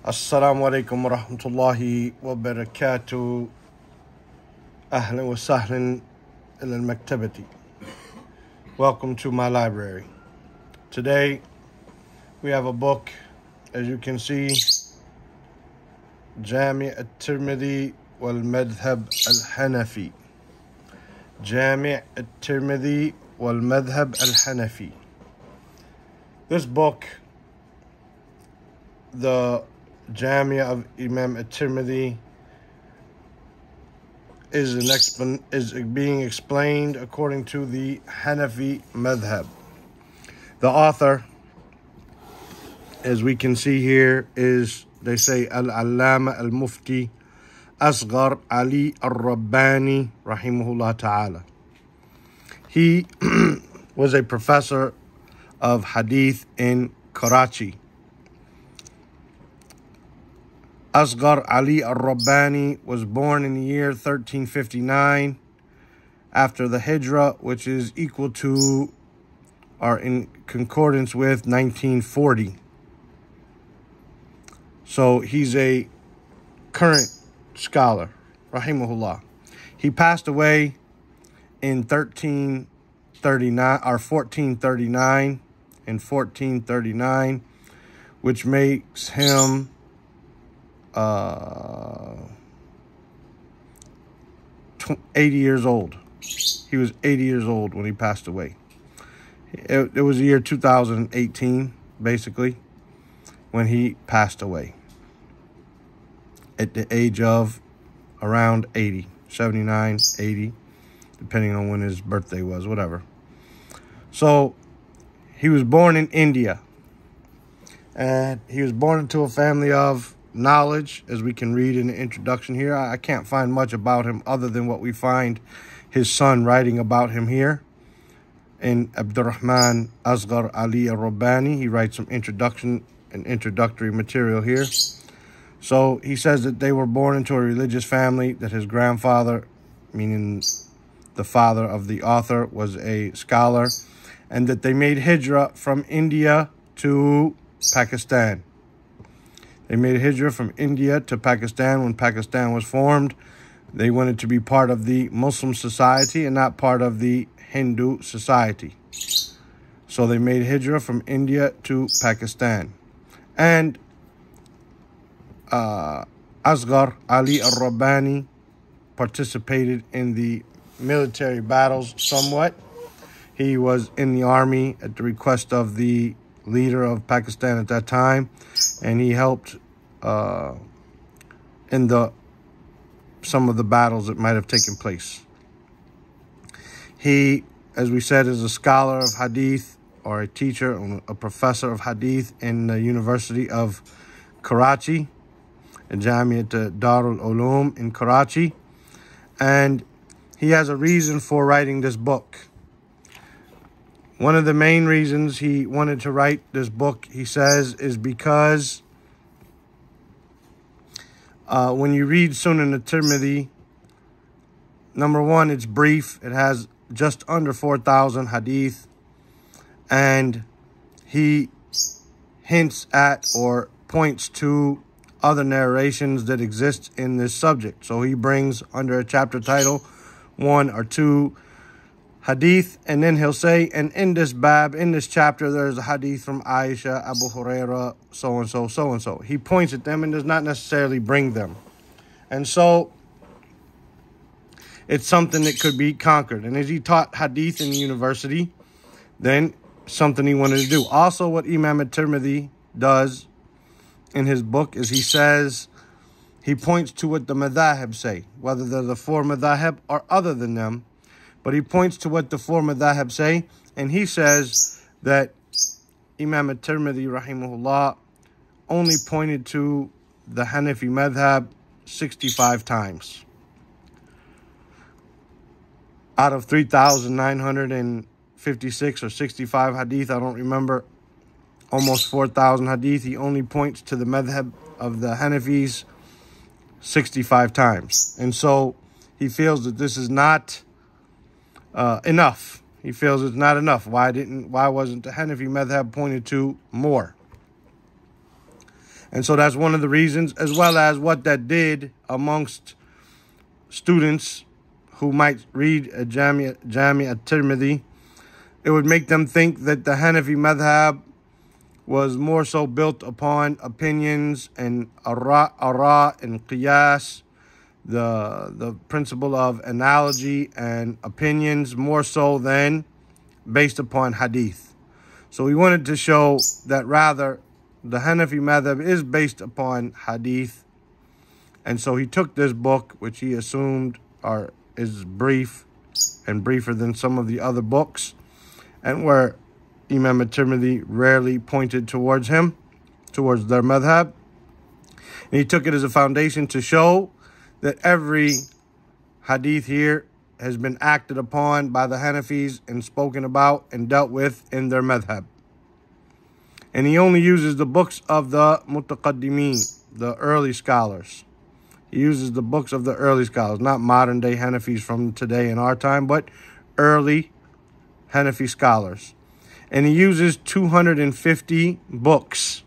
Assalamu alaikum wa rahmatullahi wa barakatuh. Ahlan wa sahlan ila al-maktabati. Welcome to my library. Today we have a book, as you can see, Jami at-Tirmidhi wal Madhhab al-Hanafi. Jami at-Tirmidhi wal Madhhab al-Hanafi. This book, the Jami of Imam at-Tirmidhi, is being explained according to the Hanafi Madhhab. The author, as we can see here, is, they say, Al-Allama al-Mufti Asghar Ali al-Rabbani rahimahullah ta'ala. He was a professor of hadith in Karachi. Asghar Ali al-Rabbani was born in the year 1359 after the Hijrah, which is equal to, or in concordance with, 1940. So he's a current scholar, rahimahullah. He passed away in 1439, which makes him 80 years old. He was 80 years old when he passed away. It was the year 2018, basically, when he passed away at the age of around 80, 79, 80, depending on when his birthday was, whatever. So he was born in India, and he was born into a family of knowledge, as we can read in the introduction here. I can't find much about him other than what we find his son writing about him here in Abdurrahman Asghar Ali al-Rabbani. He writes some introductory material here. So he says that they were born into a religious family, that his grandfather, meaning the father of the author, was a scholar, and that they made hijrah from India to Pakistan. They made a hijrah from India to Pakistan when Pakistan was formed. They wanted to be part of the Muslim society and not part of the Hindu society. So they made hijrah from India to Pakistan. And Asghar Ali al-Rabbani participated in the military battles somewhat. He was in the army at the request of the leader of Pakistan at that time, and he helped in some of the battles that might have taken place. He, as we said, is a scholar of hadith, or a teacher, a professor of hadith in the University of Karachi, at Jami at Darul Ulum in Karachi, and he has a reason for writing this book. One of the main reasons he wanted to write this book, he says, is because when you read Sunan at-Tirmidhi, number one, it's brief. It has just under 4,000 hadith. And he hints at or points to other narrations that exist in this subject. So he brings under a chapter title 1 or 2 hadith, and then he'll say, and in this bab, in this chapter, there's a hadith from Aisha, Abu Huraira, so-and-so, so-and-so. He points at them and does not necessarily bring them. And so it's something that could be conquered. And as he taught hadith in the university, then something he wanted to do. Also, what Imam at-Tirmidhi does in his book is he says, he points to what the madhhab say, whether they're the 4 madhhab or other than them. But he points to what the 4 madhhab say, and he says that Imam at-Tirmidhi, rahimahullah, only pointed to the Hanafi madhhab 65 times. Out of 3,956 or 65 hadith, I don't remember, almost 4,000 hadith, he only points to the madhhab of the Hanafis 65 times. And so he feels that this is not enough. He feels it's not enough. Why wasn't the Hanafi madhhab pointed to more? And so that's one of the reasons, as well as what that did amongst students who might read a Jami at-Tirmidhi. It would make them think that the Hanafi Madhhab was more so built upon opinions and ara and qiyas, the principle of analogy and opinions, more so than based upon hadith. So we wanted to show that rather the Hanafi Madhhab is based upon hadith. And so he took this book, which he assumed is brief and briefer than some of the other books, and where Imam at-Tirmidhi rarely pointed towards their madhhab. And he took it as a foundation to show that every hadith here has been acted upon by the Hanafis and spoken about and dealt with in their madhhab. And he only uses the books of the mutaqaddimeen, the early scholars. He uses the books of the early scholars, not modern day Hanafis from today in our time, but early Hanafi scholars. And he uses 250 books.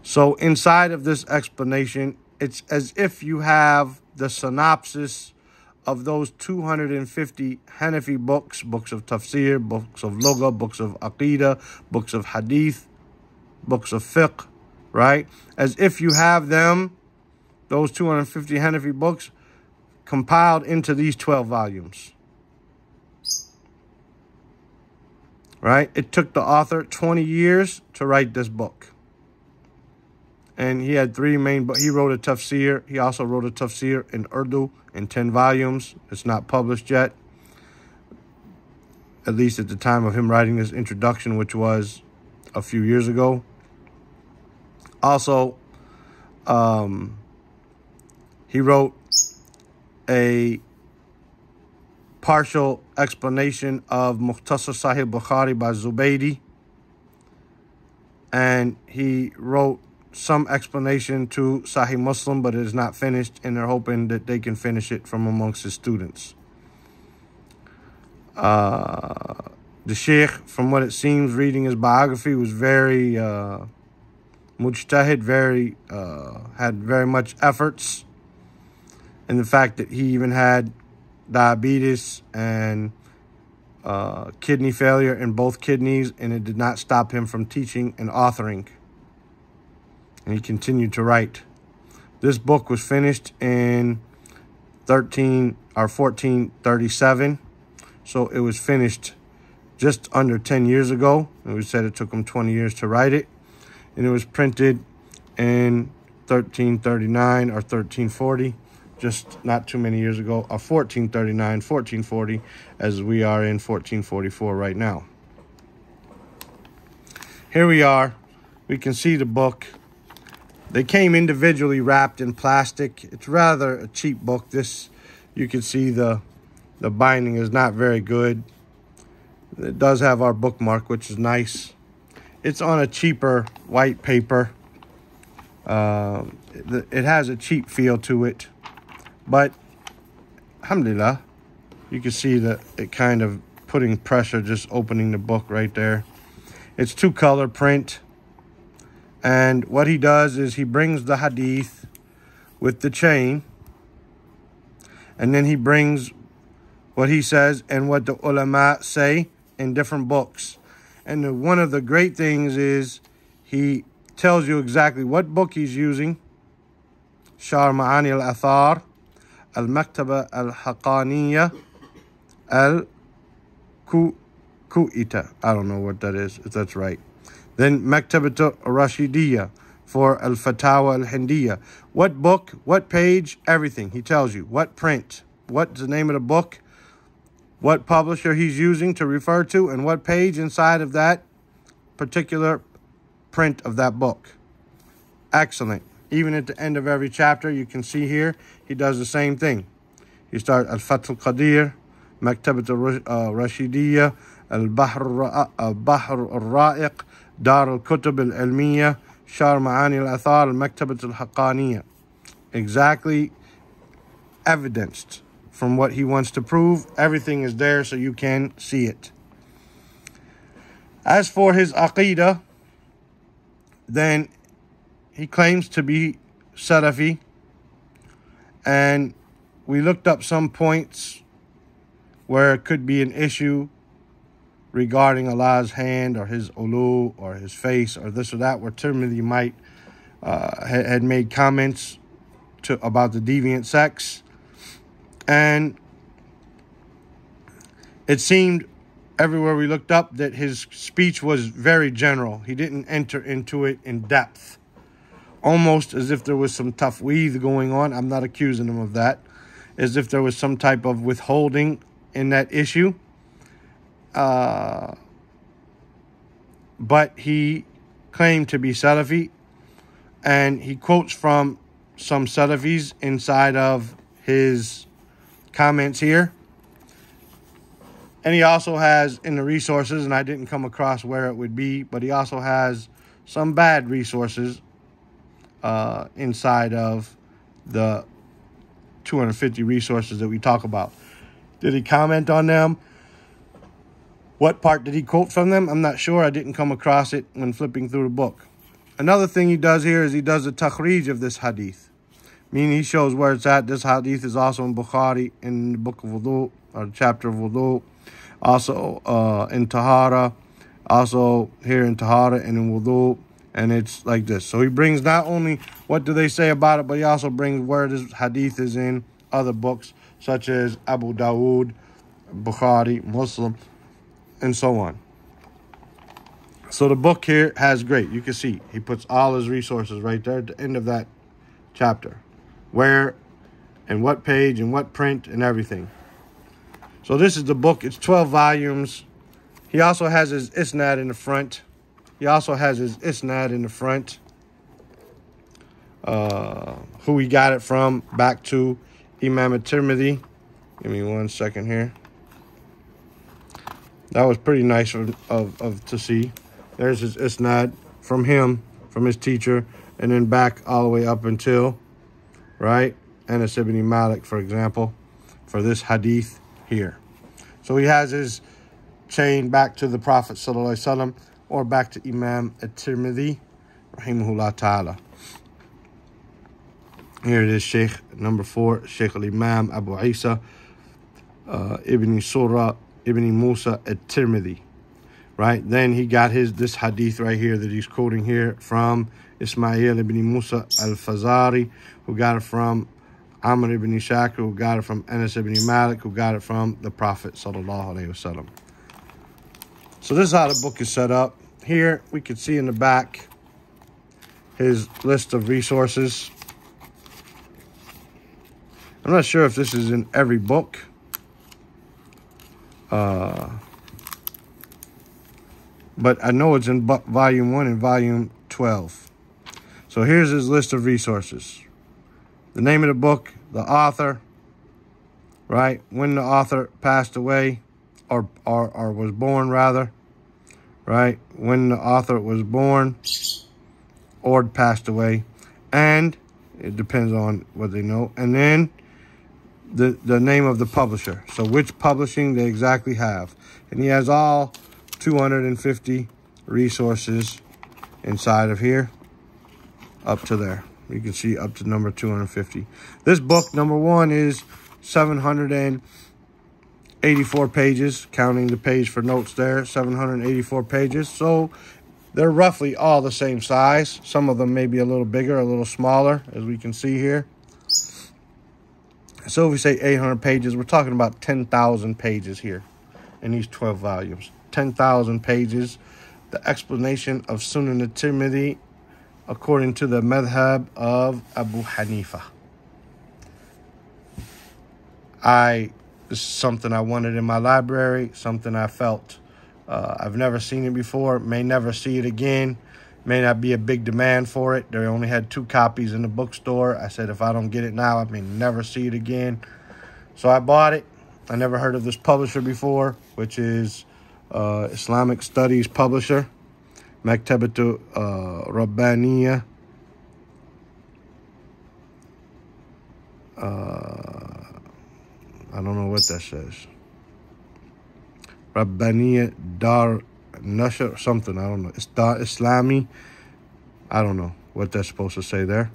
So inside of this explanation, it's as if you have the synopsis of those 250 Hanafi books, books of tafsir, books of lugha, books of aqidah, books of hadith, books of fiqh, right? As if you have them, those 250 Hanafi books, compiled into these 12 volumes. Right? It took the author 20 years to write this book. And he had three main books. He wrote a tafsir. He also wrote a tafsir in Urdu in 10 volumes. It's not published yet, at least at the time of him writing this introduction, which was a few years ago. Also, he wrote a partial explanation of Mukhtasar Sahih Bukhari by Zubaydi. And he wrote some explanation to Sahih Muslim, but it is not finished, and they're hoping that they can finish it from amongst his students. The Sheikh, from what it seems, reading his biography, was very mujtahid, had very much efforts. And the fact that he even had diabetes and kidney failure in both kidneys, and it did not stop him from teaching and authoring. And he continued to write. This book was finished in 1437. So it was finished just under 10 years ago. And we said it took him 20 years to write it. And it was printed in 1339 or 1340. Just not too many years ago, 1439, 1440, as we are in 1444 right now. Here we are. We can see the book. They came individually wrapped in plastic. It's rather a cheap book. This, you can see the binding is not very good. It does have our bookmark, which is nice. It's on a cheaper white paper. It has a cheap feel to it. But, alhamdulillah, you can see that it kind of putting pressure, just opening the book right there. It's 2-color print. And what he does is he brings the hadith with the chain. And then he brings what he says and what the ulama say in different books. And one of the great things is he tells you exactly what book he's using. Sharh Ma'ani al-Athar, al-Maktaba al-Haqqaniyya, al-Ku'ita. I don't know what that is, if that's right. Then Maktabat al-Rashidiyya for al-Fatawa al-Hindiyya. What book, what page, everything. He tells you what print, what's the name of the book, what publisher he's using to refer to, and what page inside of that particular print of that book. Excellent. Even at the end of every chapter, you can see here, he does the same thing. You start Al-Fath al-Qadir, Maktabat al-Rashidiyya, Al-Bahr al-Ra'iq, Dar al-Kutub al-Ilmiyya, Sharh Ma'ani al-Athar, Al-Maktabat al-Haqqaniyya. Exactly evidenced from what he wants to prove. Everything is there so you can see it. As for his aqidah, then he claims to be Salafi, and we looked up some points where it could be an issue regarding Allah's hand or his ulu or his face or this or that, where Tirmidhi might had made comments about the deviant sects. And it seemed everywhere we looked up that his speech was very general. He didn't enter into it in depth, almost as if there was some tafweed going on. I'm not accusing him of that. As if there was some type of withholding in that issue. But he claimed to be Salafi, and he quotes from some Salafis inside of his comments here. And he also has in the resources, and I didn't come across where it would be, but he also has some bad resources inside of the 250 resources that we talk about. Did he comment on them? What part did he quote from them? I'm not sure. I didn't come across it when flipping through the book. Another thing he does here is he does a takhrij of this hadith, meaning he shows where it's at. This hadith is also in Bukhari, in the book of wudu, or the chapter of wudu, also in Tahara, also here in Tahara and in wudu, and it's like this. So he brings not only what do they say about it, but he also brings where this hadith is in other books, such as Abu Dawood, Bukhari, Muslim, and so on. So the book here has great. You can see he puts all his resources right there at the end of that chapter. Where and what page and what print and everything. So this is the book. It's 12 volumes. He also has his isnad in the front. Who he got it from, back to Imam at-Tirmidhi. Give me 1 second here. That was pretty nice of to see. There's his isnad from him, from his teacher, and then back all the way up until, right, Anas ibn Malik, for example, for this hadith here. So he has his chain back to the Prophet sallallahu alaihi wasallam, or back to Imam at-Tirmidhi, rahimahullah ta'ala. Here it is, Sheikh number 4, Sheikh al-Imam Abu Isa ibn Surah ibn Musa at-Tirmidhi, right? Then he got this hadith right here that he's quoting here from Ismail ibn Musa al-Fazari, who got it from Amr ibn Shakir, who got it from Anas ibn Malik, who got it from the Prophet sallallahu alaihi wasallam. So this is how the book is set up. Here we can see in the back his list of resources. I'm not sure if this is in every book. But I know it's in volume 1 and volume 12. So here's his list of resources. The name of the book, the author, right? When the author passed away, or was born rather, right? When the author was born or passed away, and it depends on what they know. And then the name of the publisher. So which publishing they exactly have. And he has all 250 resources inside of here up to there. You can see up to number 250. This book, number 1, is 784 pages, counting the page for notes there, 784 pages. So they're roughly all the same size. Some of them may be a little bigger, a little smaller, as we can see here. So if we say 800 pages, we're talking about 10,000 pages here in these 12 volumes. 10,000 pages. The explanation of Sunan at-Tirmidhi according to the Madhhab of Abu Hanifa. This is something I wanted in my library, something I felt I've never seen it before, may never see it again, may not be a big demand for it. They only had 2 copies in the bookstore. I said, if I don't get it now, I may never see it again. So I bought it. I never heard of this publisher before, which is Islamic Studies publisher, Maktabatu Rabbaniya. I don't know what that says. Rabbaniya Dar Nashr, something, I don't know. It's Dar Islami. I don't know. what they're supposed to say there.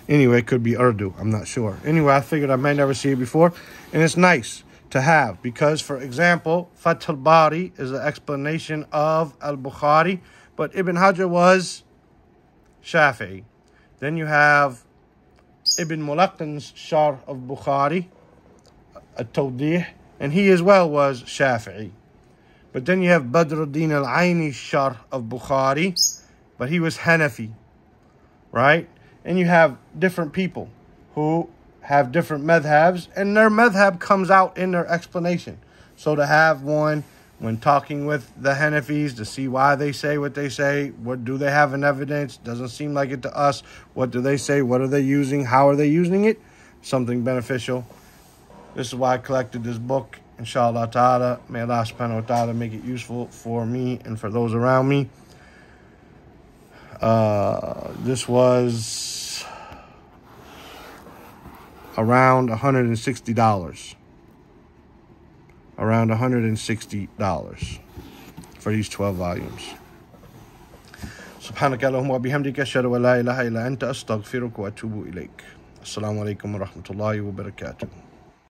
Anyway, it could be Urdu. I'm not sure. Anyway, I figured I might never see it before. And it's nice to have because, for example, Fath al-Bari is an explanation of al-Bukhari. But Ibn Hajar was Shafi'i. Then you have Ibn Mulaqin's Sharh of Bukhari, at-Tawdih, and he as well was Shafi'i. But then you have Badruddin al-Aini's Sharh of Bukhari, but he was Hanafi, right? And you have different people who have different madhabs, and their madhab comes out in their explanation. So to have one when talking with the Hanafis to see why they say what they say, what do they have in evidence, doesn't seem like it to us, what do they say, what are they using, how are they using it, something beneficial. This is why I collected this book, inshallah ta'ala. May Allah subhanahu wa ta'ala make it useful for me and for those around me. This was around $160. Around $160 for these 12 volumes. سبحانك اللهم وبحمدك أشهد أن لا إله إلا أنت أستغفرك وأتوب إليك. السلام عليكم ورحمة الله وبركاته.